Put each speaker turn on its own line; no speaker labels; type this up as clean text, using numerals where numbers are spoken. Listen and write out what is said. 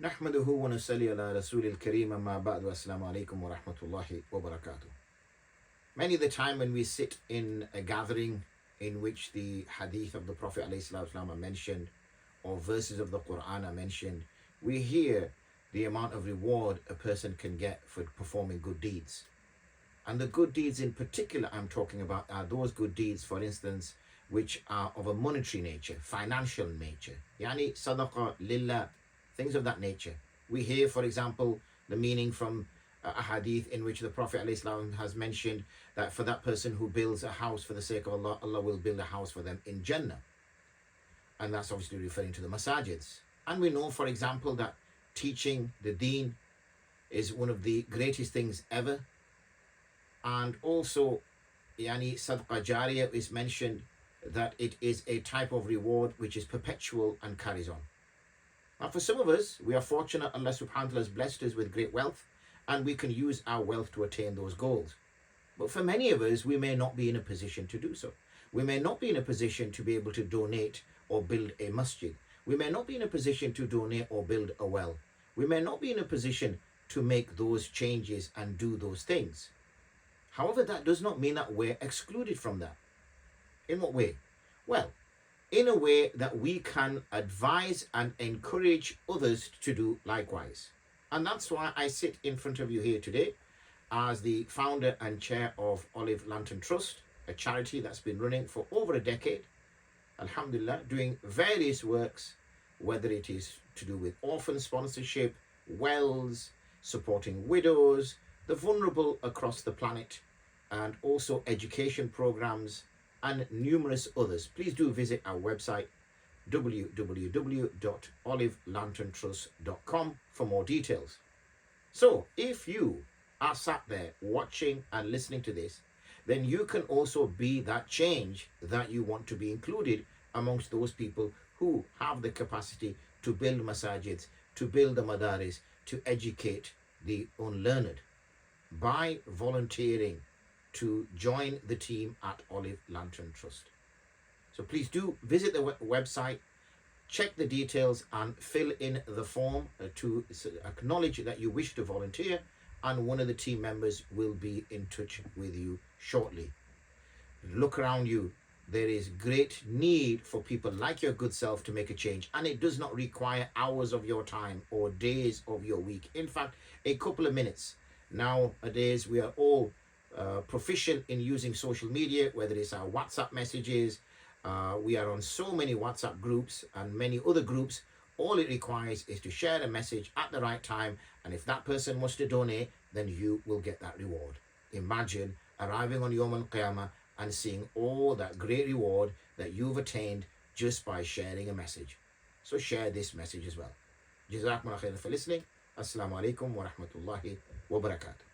نحمده ونصلي على رسول الكريم أما بعد والسلام عليكم ورحمة الله وبركاته. Many of the time when we sit in a gathering in which the hadith of the Prophet ﷺ are mentioned or verses of the Quran are mentioned, we hear the amount of reward a person can get for performing good deeds. And the good deeds in particular I'm talking about are those good deeds, for instance, which are of a monetary nature, financial nature. Yani sadaqa lillah, things of that nature. We hear, for example, the meaning from a hadith in which the Prophet ﷺ has mentioned that for that person who builds a house for the sake of Allah, Allah will build a house for them in Jannah. And that's obviously referring to the masajids. And we know, for example, that teaching the deen is one of the greatest things ever. And also, yani sadqa jariyah is mentioned that it is a type of reward which is perpetual and carries on. Now, for some of us, we are fortunate Allah subhanahu wa ta'ala has blessed us with great wealth and we can use our wealth to attain those goals. But for many of us, we may not be in a position to do so. We may not be in a position to be able to donate or build a masjid. We may not be in a position to donate or build a well. We may not be in a position to make those changes and do those things. However, that does not mean that we're excluded from that. In what way? Well, in a way that we can advise and encourage others to do likewise. And that's why I sit in front of you here today as the founder and chair of Olive Lantern Trust, a charity that's been running for over a decade, alhamdulillah, doing various works, whether it is to do with orphan sponsorship, wells, supporting widows, the vulnerable across the planet, and also education programs, and numerous others. Please do visit our website www.olivelanterntrust.com for more details. So if you are sat there watching and listening to this, then you can also be that change that you want to be included amongst those people who have the capacity to build masajids, to build the madaris, to educate the unlearned by volunteering to join the team at Olive Lantern Trust. So please do visit the website, check the details and fill in the form to acknowledge that you wish to volunteer, and one of the team members will be in touch with you shortly. Look around you. There is great need for people like your good self to make a change, and it does not require hours of your time or days of your week. In fact, a couple of minutes. Nowadays, we are all proficient in using social media, whether it's our WhatsApp messages. We are on so many WhatsApp groups and many other groups. All it requires is to share a message at the right time, and if that person wants to donate, then you will get that reward. Imagine arriving on Yawm al-Qiyamah and seeing all that great reward that you've attained just by sharing a message. So share this message as well. Jazakumullah khairan for listening. Assalamu alaikum wa rahmatullahi wa barakatuh.